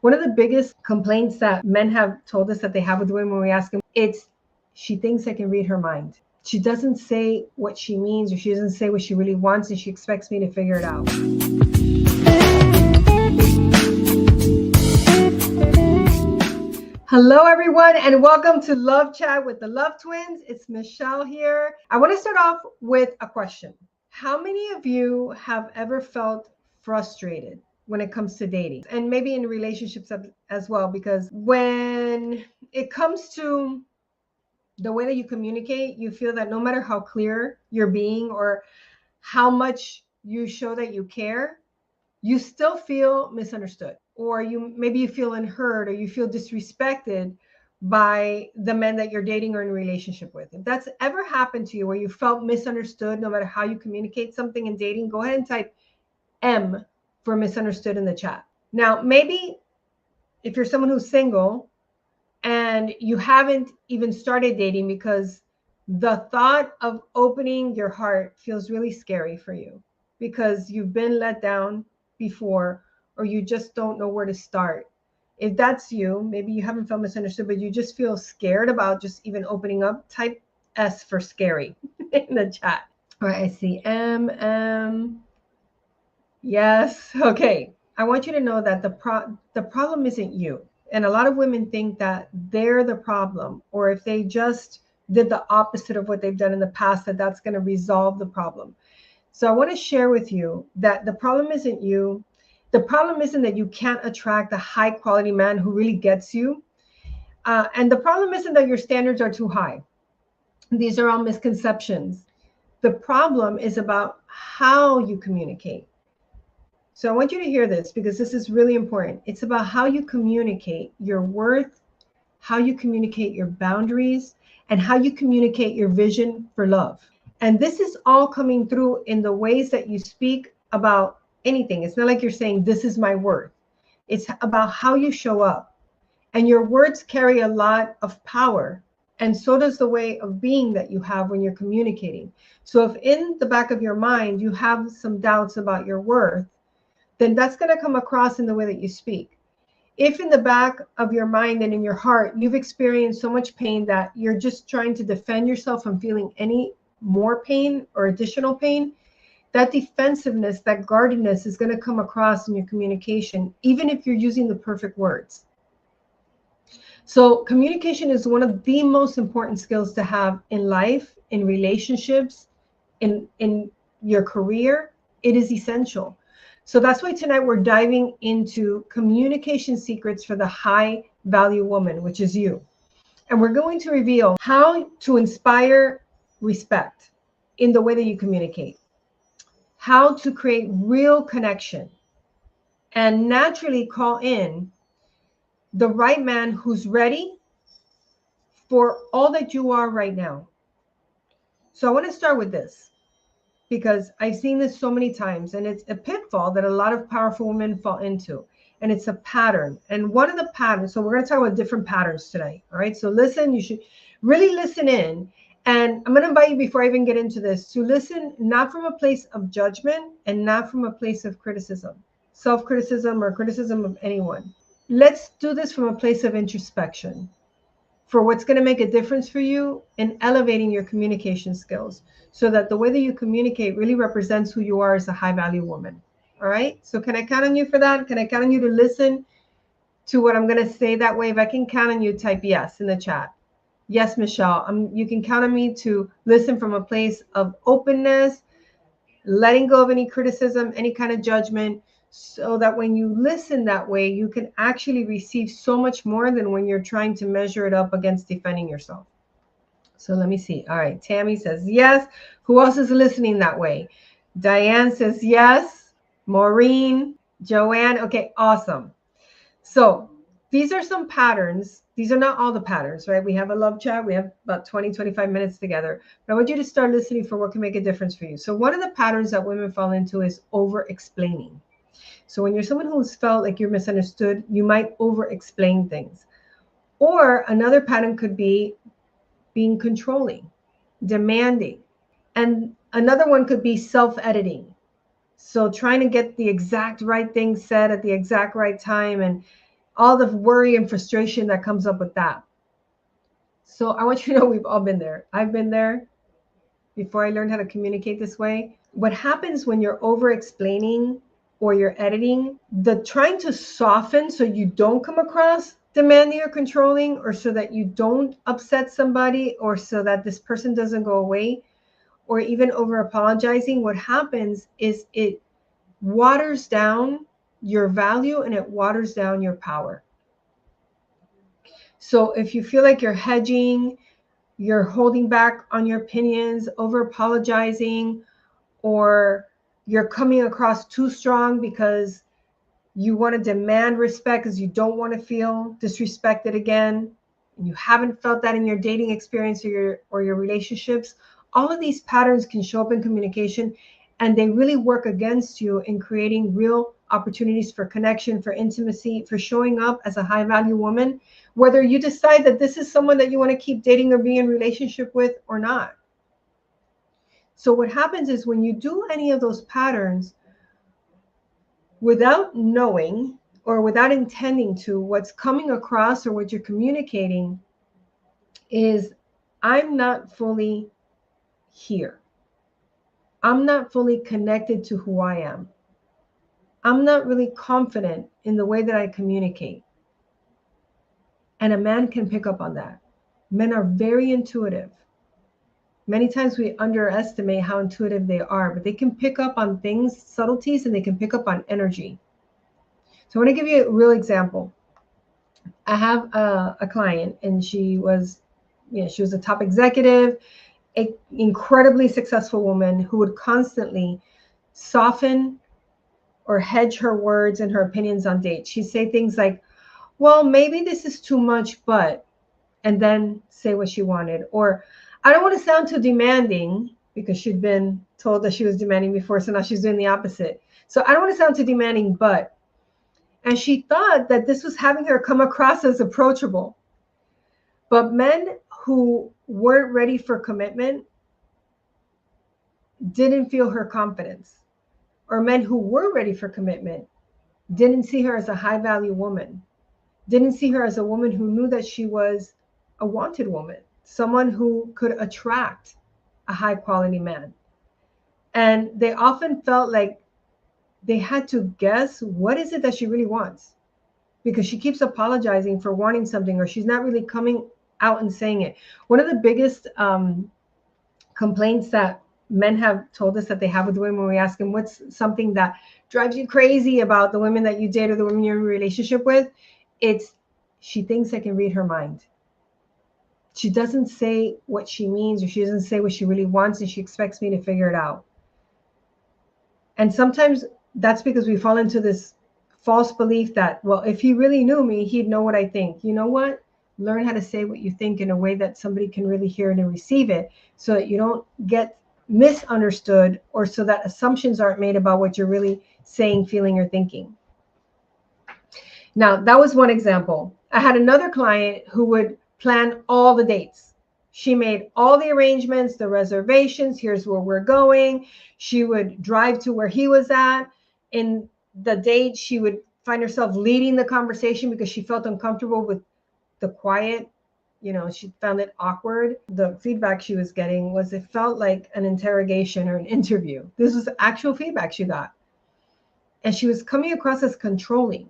One of the biggest complaints that men have told us that they have with women when we ask them, it's she thinks I can read her mind. She doesn't say what she means, or she doesn't say what she really wants, and she expects me to figure it out. Hello, everyone, and welcome to Love Chat with the Love Twins. It's Michelle here. I want to start off with a question. How many of you have ever felt frustrated when it comes to dating, and maybe in relationships as well? Because when it comes to the way that you communicate, you feel that no matter how clear you're being or how much you show that you care, you still feel misunderstood, or maybe you feel unheard, or you feel disrespected by the men that you're dating or in a relationship with. If that's ever happened to you, where you felt misunderstood no matter how you communicate something in dating, go ahead and type M for misunderstood in the chat. Now, maybe if you're someone who's single and you haven't even started dating because the thought of opening your heart feels really scary for you because you've been let down before, or you just don't know where to start. If that's you, maybe you haven't felt misunderstood, but you just feel scared about just even opening up, type S for scary in the chat. All right, I see M. Yes. Okay. I want you to know that the problem isn't you. And a lot of women think that they're the problem, or if they just did the opposite of what they've done in the past, that's going to resolve the problem. So I want to share with you that the problem isn't you. The problem isn't that you can't attract a high quality man who really gets you. And the problem isn't that your standards are too high. These are all misconceptions. The problem is about how you communicate. So I want you to hear this because this is really important. It's about how you communicate your worth, how you communicate your boundaries, and how you communicate your vision for love. And this is all coming through in the ways that you speak about anything. It's not like you're saying, this is my worth. It's about how you show up. And your words carry a lot of power. And so does the way of being that you have when you're communicating. So if in the back of your mind, you have some doubts about your worth, then that's going to come across in the way that you speak. If in the back of your mind and in your heart, you've experienced so much pain that you're just trying to defend yourself from feeling any more pain or additional pain, that defensiveness, that guardedness is going to come across in your communication, even if you're using the perfect words. So communication is one of the most important skills to have in life, in relationships, in your career. It is essential. So that's why tonight we're diving into communication secrets for the high value woman, which is you. And we're going to reveal how to inspire respect in the way that you communicate, how to create real connection, and naturally call in the right man who's ready for all that you are right now. So I want to start with this, because I've seen this so many times, and it's a pitfall that a lot of powerful women fall into, and it's a pattern. And one of the patterns, so we're going to talk about different patterns today. All right, so listen, you should really listen in. And I'm going to invite you, before I even get into this, to listen not from a place of judgment and not from a place of criticism, self-criticism, or criticism of anyone. Let's do this from a place of introspection for what's going to make a difference for you in elevating your communication skills, so that the way that you communicate really represents who you are as a high value woman. All right. So can I count on you for that? Can I count on you to listen to what I'm going to say that way? If I can count on you, type yes in the chat. Yes, Michelle. You can count on me to listen from a place of openness, letting go of any criticism, any kind of judgment, so that when you listen that way, you can actually receive so much more than when you're trying to measure it up against defending yourself. So let me see. All right. Tammy says yes. Who else is listening that way? Diane says yes. Maureen, Joanne. Okay, awesome. So these are some patterns. These are not all the patterns, right? We have a love chat. We have about 20, 25 minutes together. But I want you to start listening for what can make a difference for you. So one of the patterns that women fall into is over-explaining. So when you're someone who's felt like you're misunderstood, you might over-explain things. Or another pattern could be being controlling, demanding. And another one could be self-editing. So trying to get the exact right thing said at the exact right time, and all the worry and frustration that comes up with that. So I want you to know we've all been there. I've been there before I learned how to communicate this way. What happens when you're over explaining or you're editing, the trying to soften so you don't come across demanding or controlling, or so that you don't upset somebody, or so that this person doesn't go away, or even over apologizing, what happens is it waters down your value and it waters down your power. So if you feel like you're hedging, you're holding back on your opinions, over apologizing, or you're coming across too strong because you want to demand respect because you don't want to feel disrespected again, and you haven't felt that in your dating experience or your relationships, all of these patterns can show up in communication, and they really work against you in creating real opportunities for connection, for intimacy, for showing up as a high value woman, whether you decide that this is someone that you want to keep dating or be in relationship with or not. So what happens is when you do any of those patterns without knowing or without intending to, what's coming across or what you're communicating is, I'm not fully here. I'm not fully connected to who I am. I'm not really confident in the way that I communicate. And a man can pick up on that. Men are very intuitive. Many times we underestimate how intuitive they are, but they can pick up on things, subtleties, and they can pick up on energy. So I want to give you a real example. I have a client, and she was a top executive, an incredibly successful woman who would constantly soften or hedge her words and her opinions on dates. She'd say things like, well, maybe this is too much, but, and then say what she wanted. Or, I don't want to sound too demanding, because she'd been told that she was demanding before, so now she's doing the opposite. So I don't want to sound too demanding, but, and she thought that this was having her come across as approachable. But men who weren't ready for commitment didn't feel her confidence. Or men who were ready for commitment didn't see her as a high value woman, didn't see her as a woman who knew that she was a wanted woman, someone who could attract a high quality man. And they often felt like they had to guess, what is it that she really wants? Because she keeps apologizing for wanting something, or she's not really coming out and saying it. One of the biggest complaints that men have told us that they have with women, when we ask them what's something that drives you crazy about the women that you date or the women you're in a relationship with, it's, she thinks I can read her mind. She doesn't say what she means, or she doesn't say what she really wants, and she expects me to figure it out. And sometimes that's because we fall into this false belief that, well, if he really knew me, he'd know what I think. You know what? Learn how to say what you think in a way that somebody can really hear it and receive it, so that you don't get misunderstood, or so that assumptions aren't made about what you're really saying, feeling, or thinking. Now, that was one example. I had another client who would plan all the dates. She made all the arrangements, the reservations. Here's where we're going. She would drive to where he was at. In the date, she would find herself leading the conversation because she felt uncomfortable with the quiet. She found it awkward. The feedback she was getting was, it felt like an interrogation or an interview. This was actual feedback she got. And she was coming across as controlling,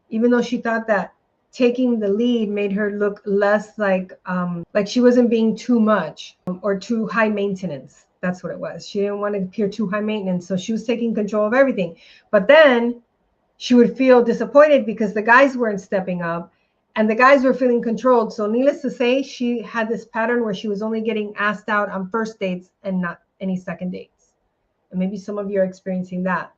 even though she thought that taking the lead made her look less like she wasn't being too much or too high maintenance. That's what it was. She didn't want to appear too high maintenance, so she was taking control of everything. But then she would feel disappointed because the guys weren't stepping up and the guys were feeling controlled. So needless to say, she had this pattern where she was only getting asked out on first dates and not any second dates. And maybe some of you are experiencing that.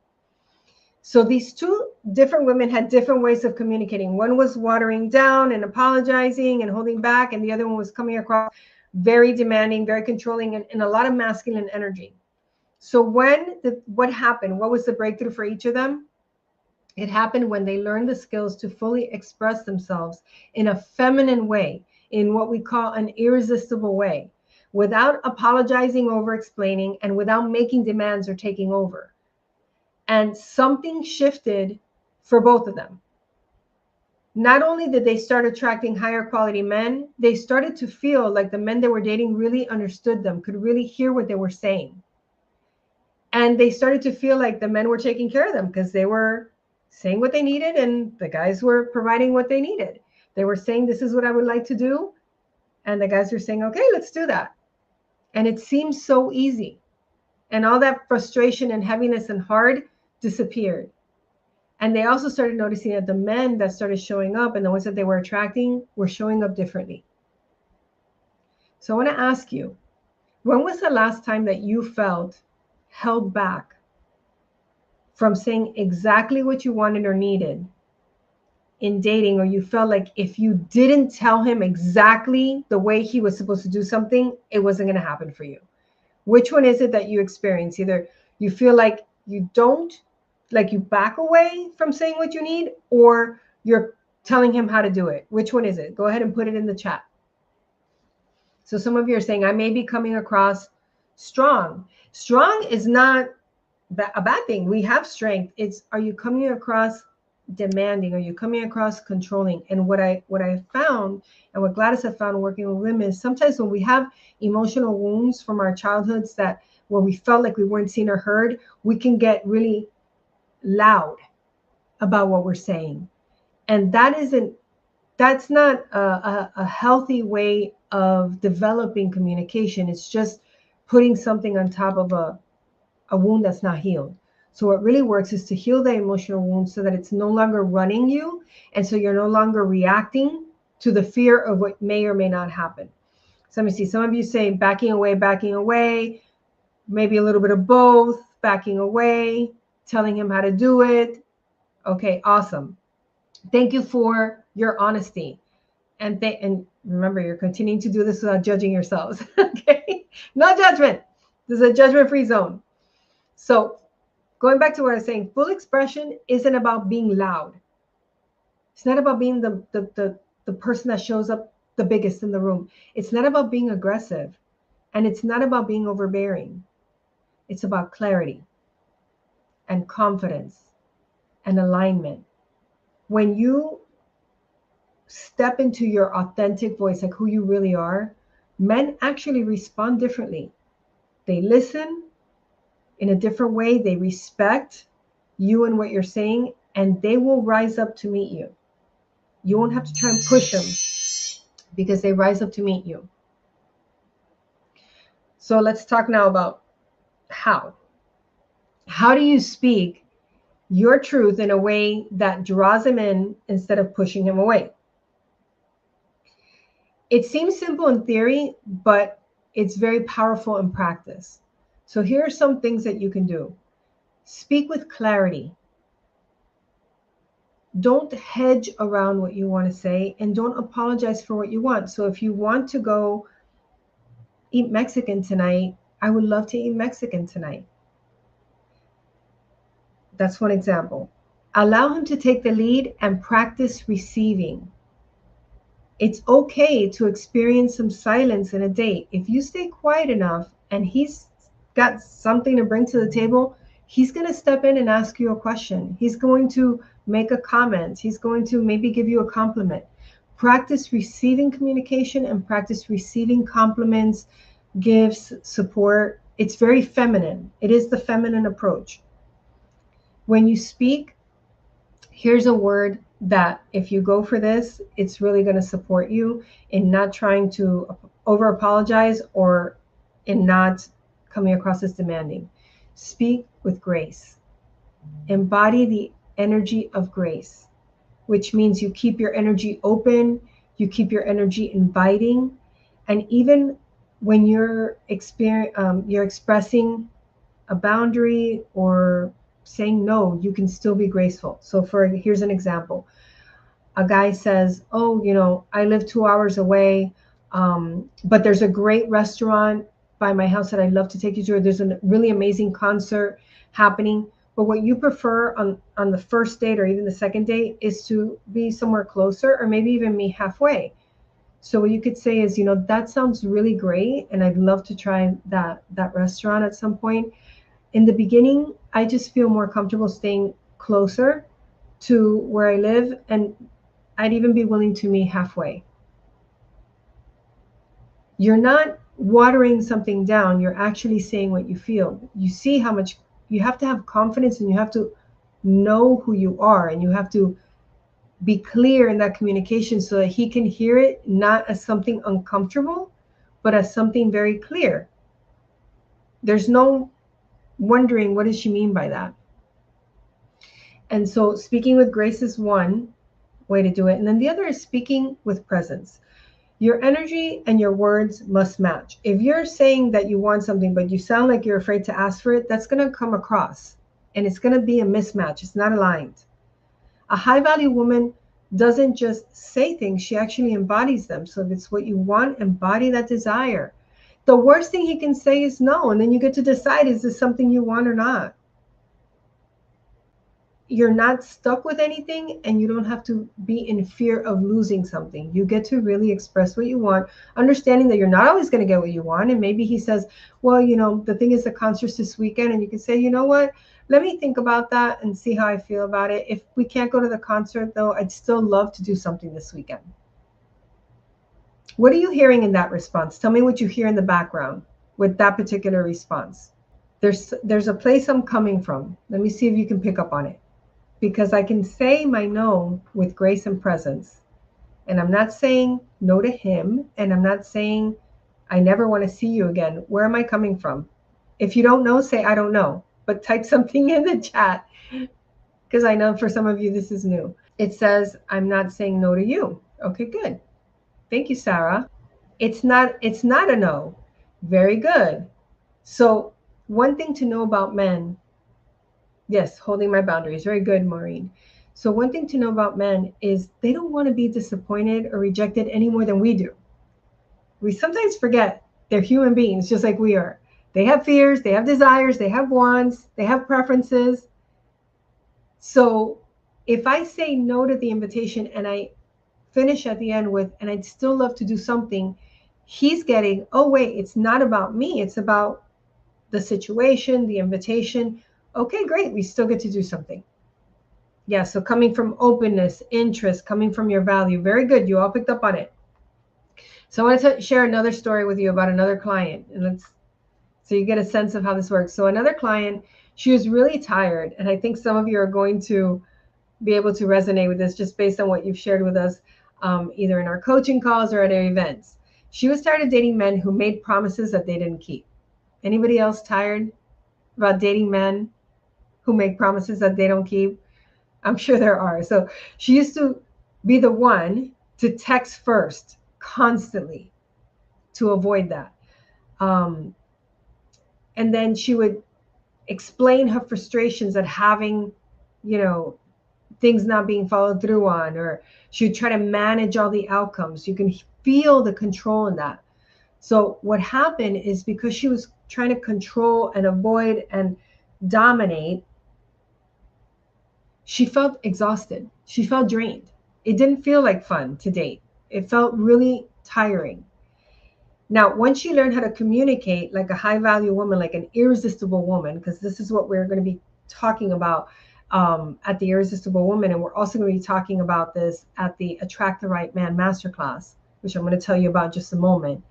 So these two different women had different ways of communicating. One was watering down and apologizing and holding back, and the other one was coming across very demanding, very controlling, and a lot of masculine energy. So what happened? What was the breakthrough for each of them? It happened when they learned the skills to fully express themselves in a feminine way, in what we call an irresistible way, without apologizing, over explaining, and without making demands or taking over. And something shifted for both of them. Not only did they start attracting higher quality men, they started to feel like the men they were dating really understood them, could really hear what they were saying. And they started to feel like the men were taking care of them because they were saying what they needed and the guys were providing what they needed. They were saying, this is what I would like to do. And the guys were saying, okay, let's do that. And it seems so easy. And all that frustration and heaviness and hard disappeared. And they also started noticing that the men that started showing up and the ones that they were attracting were showing up differently. So I want to ask you, when was the last time that you felt held back from saying exactly what you wanted or needed in dating, or you felt like if you didn't tell him exactly the way he was supposed to do something, it wasn't going to happen for you? Which one is it that you experience? Either you feel like you don't, like you back away from saying what you need, or you're telling him how to do it. Which one is it? Go ahead and put it in the chat. So some of you are saying, I may be coming across strong. Strong is not a bad thing. We have strength. It's, are you coming across demanding? Are you coming across controlling? And what I found, and what Gladys have found working with women, is sometimes when we have emotional wounds from our childhoods, that where we felt like we weren't seen or heard, we can get really loud about what we're saying. And that's not a healthy way of developing communication. It's just putting something on top of a wound that's not healed. So what really works is to heal the emotional wound so that it's no longer running you. And so you're no longer reacting to the fear of what may or may not happen. So let me see. Some of you say backing away, maybe a little bit of both, backing away, telling him how to do it. Okay, awesome. Thank you for your honesty. And remember, you're continuing to do this without judging yourselves. Okay, no judgment. This is a judgment-free zone. So going back to what I was saying, full expression isn't about being loud. It's not about being the person that shows up the biggest in the room. It's not about being aggressive. And it's not about being overbearing. It's about clarity and confidence and alignment. When you step into your authentic voice, like who you really are, men actually respond differently. They listen in a different way. They respect you and what you're saying, and they will rise up to meet you. You won't have to try and push them because they rise up to meet you. So let's talk now about how. How do you speak your truth in a way that draws him in instead of pushing him away? It seems simple in theory, but it's very powerful in practice. So here are some things that you can do. Speak with clarity. Don't hedge around what you want to say, and don't apologize for what you want. So if you want to go eat Mexican tonight, I would love to eat Mexican tonight. That's one example. Allow him to take the lead and practice receiving. It's okay to experience some silence in a date. If you stay quiet enough and he's got something to bring to the table, he's going to step in and ask you a question. He's going to make a comment. He's going to maybe give you a compliment. Practice receiving communication and practice receiving compliments, gifts, support. It's very feminine. It is the feminine approach. When you speak, here's a word that if you go for this, it's really going to support you in not trying to over apologize or in not coming across as demanding. Speak with grace. Embody the energy of grace, which means you keep your energy open, you keep your energy inviting, and even when you're expressing a boundary or saying no, you can still be graceful. So here's an example. A guy says, oh, I live 2 hours away, but there's a great restaurant by my house that I'd love to take you to. There's a really amazing concert happening. But what you prefer on the first date or even the second date is to be somewhere closer, or maybe even meet halfway. So what you could say is, that sounds really great, and I'd love to try that restaurant at some point. In the beginning, I just feel more comfortable staying closer to where I live, and I'd even be willing to meet halfway. You're not watering something down. You're actually saying what you feel. You see how much you have to have confidence, and you have to know who you are, and you have to be clear in that communication so that he can hear it not as something uncomfortable, but as something very clear. There's no wondering, what does she mean by that? And so speaking with grace is one way to do it. And then the other is speaking with presence. Your energy and your words must match. If you're saying that you want something, but you sound like you're afraid to ask for it, that's going to come across, and it's going to be a mismatch. It's not aligned. A high value woman doesn't just say things, she actually embodies them. So if it's what you want, embody that desire. The worst thing he can say is no, and then you get to decide, is this something you want or not? You're not stuck with anything, and you don't have to be in fear of losing something. You get to really express what you want, understanding that you're not always going to get what you want. And maybe he says, well, the thing is, the concert's this weekend, and you can say, you know what, let me think about that and see how I feel about it. If we can't go to the concert, though, I'd still love to do something this weekend. What are you hearing in that response? Tell me what you hear in the background with that particular response. There's a place I'm coming from. Let me see if you can pick up on it. Because I can say my no with grace and presence. And I'm not saying no to him. And I'm not saying I never want to see you again. Where am I coming from? If you don't know, say I don't know. But type something in the chat, because I know for some of you this is new. It says, I'm not saying no to you. Okay, good. Thank you, Sarah. It's not a no. Very good. So one thing to know about men. Yes, holding my boundaries. Very good, Maureen. So one thing to know about men is they don't want to be disappointed or rejected any more than we do. We sometimes forget they're human beings just like we are. They have fears, they have desires, they have wants, they have preferences. So if I say no to the invitation and I finish at the end with, and I'd still love to do something, he's getting, oh, wait, it's not about me. It's about the situation, the invitation. Okay, great. We still get to do something. Yeah, so coming from openness, interest, coming from your value. Very good. You all picked up on it. So I want to share another story with you about another client. And so you get a sense of how this works. So another client, she was really tired. And I think some of you are going to be able to resonate with this just based on what you've shared with us, either in our coaching calls or at our events. She was tired of dating men who made promises that they didn't keep. Anybody else tired about dating men who make promises that they don't keep? I'm sure there are. So she used to be the one to text first constantly to avoid that. And then she would explain her frustrations at having, things not being followed through on, or she would try to manage all the outcomes. You can feel the control in that. So what happened is, because she was trying to control and avoid and dominate, she felt exhausted. She felt drained. It didn't feel like fun to date. It felt really tiring. Now, once she learned how to communicate like a high value woman, like an irresistible woman, because this is what we're going to be talking about at the Irresistible Woman. And we're also going to be talking about this at the Attract the Right Man Masterclass, which I'm going to tell you about in just a moment.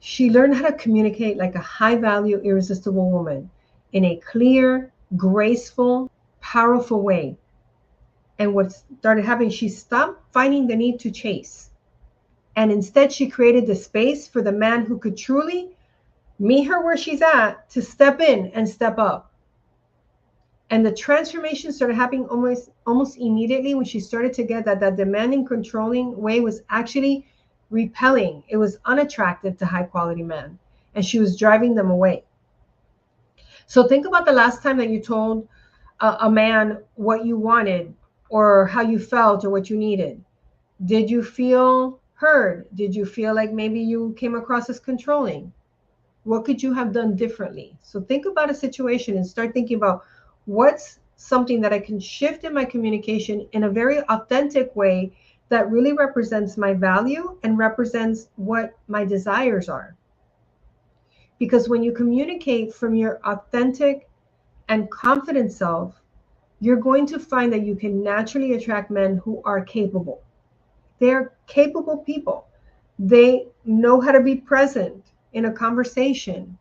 She learned how to communicate like a high value, irresistible woman in a clear, graceful, powerful way. And what started happening, she stopped finding the need to chase. And instead, she created the space for the man who could truly meet her where she's at to step in and step up. And the transformation started happening almost immediately when she started to get that demanding, controlling way was actually repelling. It was unattractive to high quality men, and she was driving them away. So think about the last time that you told a man what you wanted or how you felt or what you needed. Did you feel heard? Did you feel like maybe you came across as controlling? What could you have done differently? So think about a situation and start thinking about, what's something that I can shift in my communication in a very authentic way that really represents my value and represents what my desires are. Because when you communicate from your authentic and confident self, you're going to find that you can naturally attract men who are capable. They're capable people. They know how to be present in a conversation,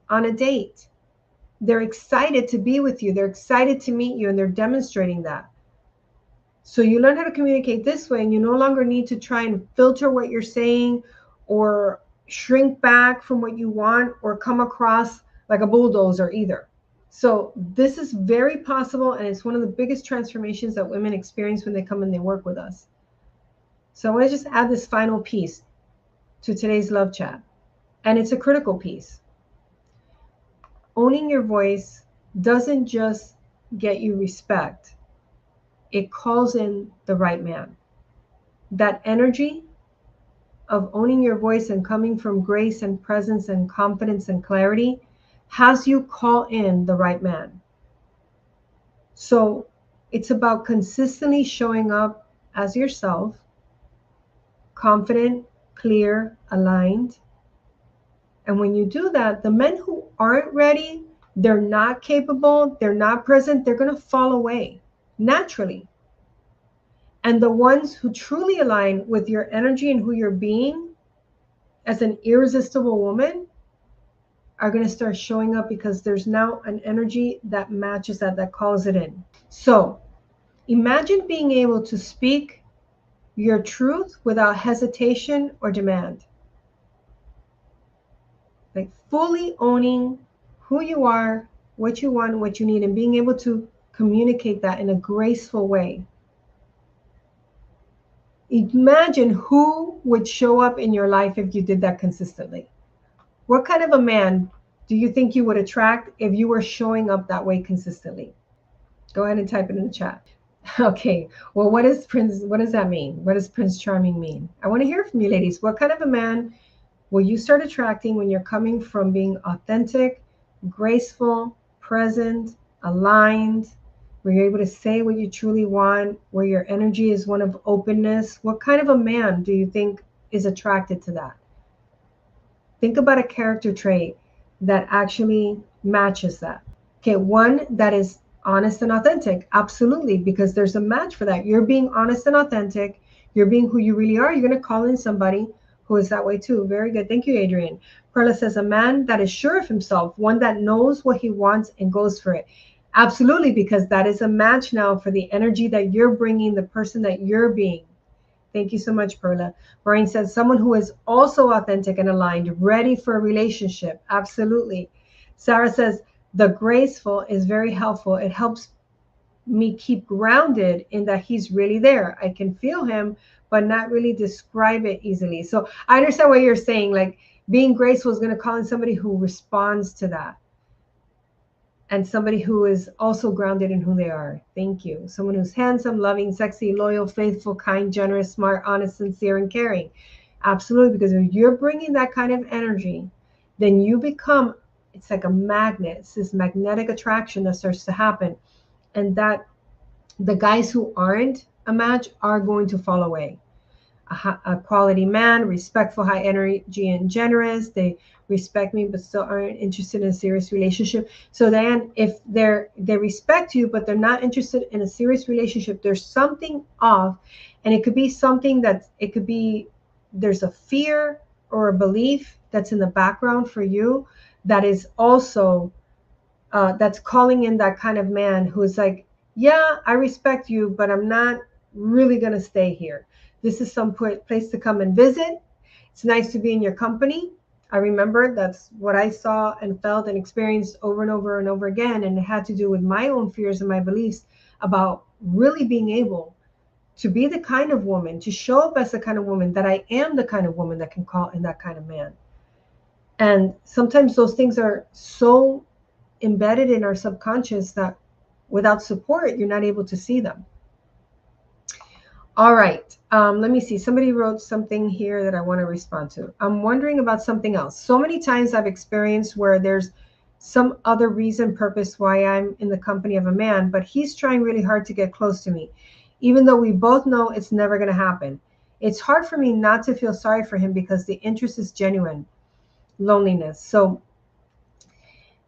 on a date. They're excited to be with you. They're excited to meet you, and they're demonstrating that. So you learn how to communicate this way, and you no longer need to try and filter what you're saying or shrink back from what you want or come across like a bulldozer either. So this is very possible, and it's one of the biggest transformations that women experience when they come and they work with us. So I want to just add this final piece to today's love chat, and it's a critical piece. Owning your voice doesn't just get you respect, it calls in the right man. That energy of owning your voice and coming from grace and presence and confidence and clarity has you call in the right man. So it's about consistently showing up as yourself, confident, clear, aligned. And when you do that, the men who aren't ready, they're not capable, they're not present, they're going to fall away naturally. And the ones who truly align with your energy and who you're being as an irresistible woman are going to start showing up because there's now an energy that matches that calls it in. So imagine being able to speak your truth without hesitation or demand. Like fully owning who you are, what you want, what you need, and being able to communicate that in a graceful way. Imagine who would show up in your life if you did that consistently. What kind of a man do you think you would attract if you were showing up that way consistently? Go ahead and type it in the chat. Okay, well, what does that mean? What does Prince Charming mean? I want to hear from you ladies. What kind of a man will you start attracting when you're coming from being authentic, graceful, present, aligned, where you're able to say what you truly want, where your energy is one of openness? What kind of a man do you think is attracted to that? Think about a character trait that actually matches that. Okay, one that is honest and authentic. Absolutely, because there's a match for that. You're being honest and authentic. You're being who you really are. You're going to call in somebody who is that way too. Very good. Thank you, Adrian. Perla says, a man that is sure of himself, one that knows what he wants and goes for it. Absolutely, because that is a match now for the energy that you're bringing, the person that you're being. Thank you so much, Perla. Maureen says, someone who is also authentic and aligned, ready for a relationship. Absolutely. Sarah says, the graceful is very helpful. It helps me keep grounded in that he's really there. I can feel him, but not really describe it easily. So I understand what you're saying. Like being graceful is going to call in somebody who responds to that. And somebody who is also grounded in who they are. Thank you. Someone who's handsome, loving, sexy, loyal, faithful, kind, generous, smart, honest, sincere, and caring. Absolutely. Because if you're bringing that kind of energy, then you become, it's like a magnet. It's this magnetic attraction that starts to happen. And that the guys who aren't a match are going to fall away. A quality man, respectful, high energy, and generous. They respect me, but still aren't interested in a serious relationship. So then if they respect you, but they're not interested in a serious relationship, there's something off. And it could be something there's a fear or a belief that's in the background for you that is also, that's calling in that kind of man who is like, yeah, I respect you, but I'm not really going to stay here. This is some place to come and visit. It's nice to be in your company. I remember that's what I saw and felt and experienced over and over and over again. And it had to do with my own fears and my beliefs about really being able to be the kind of woman, to show up as the kind of woman that I am, the kind of woman that can call in that kind of man. And sometimes those things are so embedded in our subconscious that without support, you're not able to see them. All right. Let me see. Somebody wrote something here that I want to respond to. I'm wondering about something else. So many times I've experienced where there's some other reason, purpose why I'm in the company of a man, but he's trying really hard to get close to me, even though we both know it's never going to happen. It's hard for me not to feel sorry for him because the interest is genuine. Loneliness. So,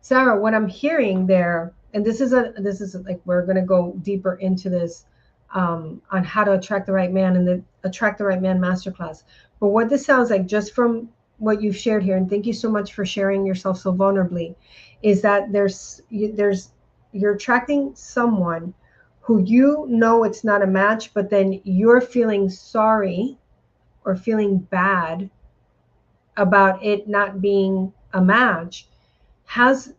Sarah, what I'm hearing there and this is like, we're going to go deeper into this on how to attract the right man and the attract the right man masterclass. But what this sounds like, just from what you've shared here, and thank you so much for sharing yourself so vulnerably, is that you're attracting someone who, you know, it's not a match, but then you're feeling sorry or feeling bad about it not being a match, has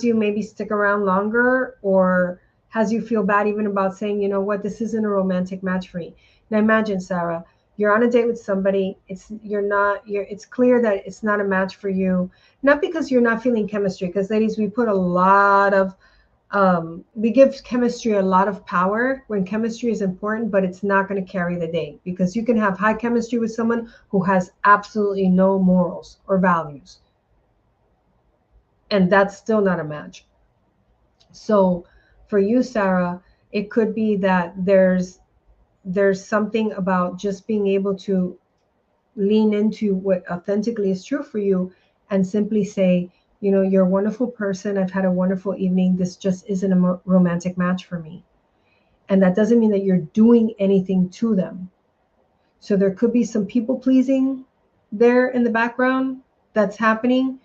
you maybe stick around longer, or has you feel bad even about saying, you know what, this isn't a romantic match for me. Now imagine, Sarah, you're on a date with somebody, it's clear that it's not a match for you, not because you're not feeling chemistry, because ladies, we put a lot of we give chemistry a lot of power when chemistry is important, but it's not going to carry the day, because you can have high chemistry with someone who has absolutely no morals or values, and that's still not a match. So for you, Sarah, it could be that there's something about just being able to lean into what authentically is true for you, and simply say, you know, you're a wonderful person, I've had a wonderful evening, this just isn't a romantic match for me. And that doesn't mean that you're doing anything to them. So there could be some people pleasing there in the background that's happening,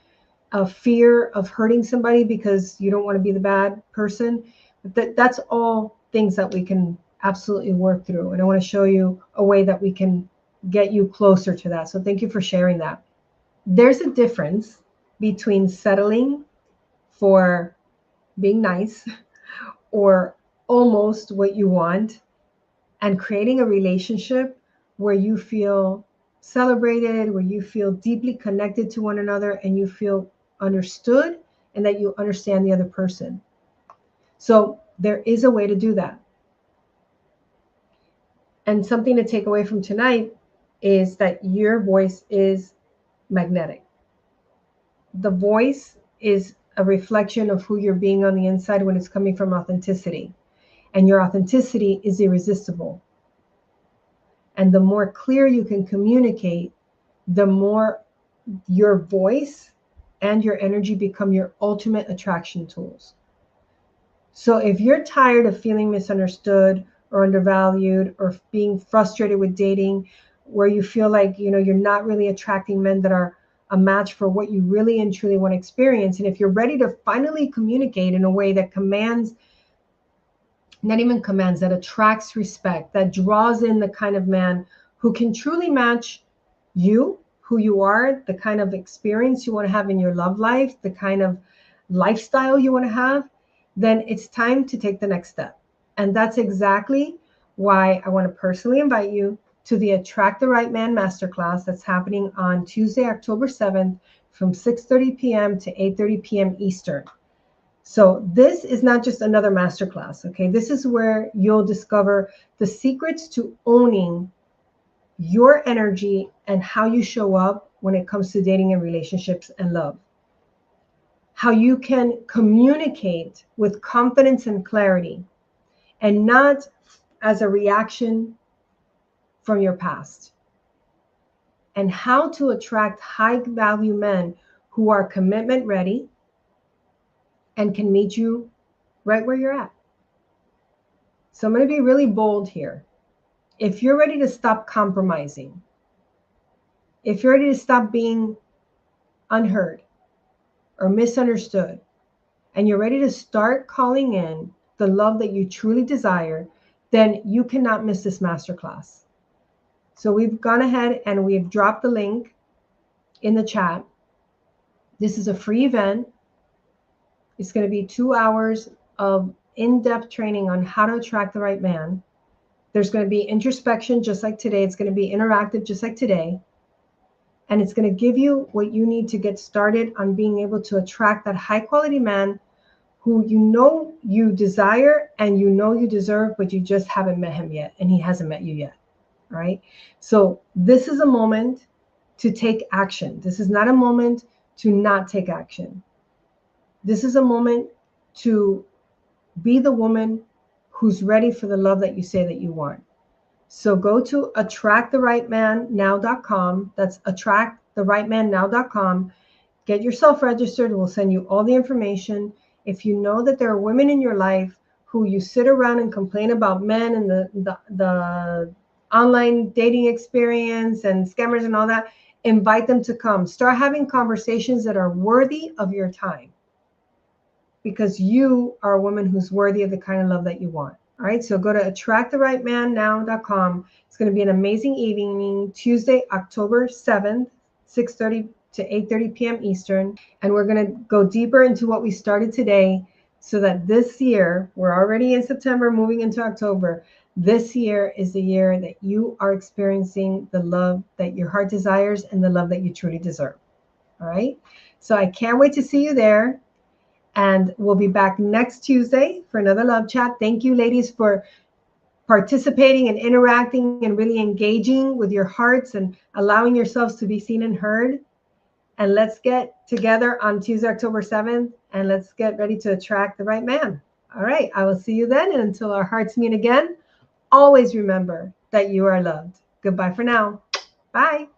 a fear of hurting somebody because you don't want to be the bad person. But that's all things that we can absolutely work through. And I want to show you a way that we can get you closer to that. So thank you for sharing that. There's a difference between settling for being nice or almost what you want, and creating a relationship where you feel celebrated, where you feel deeply connected to one another, and you feel understood, and that you understand the other person. So there is a way to do that. And something to take away from tonight is that your voice is magnetic. The voice is a reflection of who you're being on the inside when it's coming from authenticity. And your authenticity is irresistible. And the more clear you can communicate, the more your voice and your energy become your ultimate attraction tools. So if you're tired of feeling misunderstood or undervalued, or being frustrated with dating, where you feel like, you know, you're not really attracting men that are a match for what you really and truly want to experience, and if you're ready to finally communicate in a way that commands, not even commands, that attracts respect, that draws in the kind of man who can truly match you, who you are, the kind of experience you want to have in your love life, the kind of lifestyle you want to have, then it's time to take the next step. And that's exactly why I want to personally invite you to the Attract the Right Man Masterclass that's happening on Tuesday, October 7th from 6:30 p.m. to 8:30 p.m. Eastern. So this is not just another masterclass, okay? This is where you'll discover the secrets to owning your energy and how you show up when it comes to dating and relationships and love. How you can communicate with confidence and clarity, and not as a reaction from your past. And how to attract high value men who are commitment ready and can meet you right where you're at. So I'm going to be really bold here. If you're ready to stop compromising, if you're ready to stop being unheard or misunderstood, and you're ready to start calling in the love that you truly desire, then you cannot miss this masterclass. So we've gone ahead and we've dropped the link in the chat. This is a free event. It's going to be 2 hours of in-depth training on how to attract the right man. There's going to be introspection just like today. It's going to be interactive just like today. And it's going to give you what you need to get started on being able to attract that high quality man who you know you desire and you know you deserve, but you just haven't met him yet, and he hasn't met you yet. All right. So this is a moment to take action. This is not a moment to not take action. This is a moment to be the woman who's ready for the love that you say that you want. So go to attracttherightmannow.com. That's attracttherightmannow.com. Get yourself registered. We'll send you all the information. If you know that there are women in your life who you sit around and complain about men and the online dating experience and scammers and all that, invite them to come. Start having conversations that are worthy of your time, because you are a woman who's worthy of the kind of love that you want. All right, so go to attracttherightmannow.com. It's going to be an amazing evening, Tuesday, October 7th, 6:30 to 8:30 p.m. Eastern. And we're going to go deeper into what we started today, so that this year, we're already in September, moving into October. This year is the year that you are experiencing the love that your heart desires and the love that you truly deserve. All right, so I can't wait to see you there. And we'll be back next Tuesday for another love chat. Thank you, ladies, for participating and interacting and really engaging with your hearts and allowing yourselves to be seen and heard. And let's get together on Tuesday, October 7th, and let's get ready to attract the right man. All right, I will see you then. And until our hearts meet again, always remember that you are loved. Goodbye for now. Bye.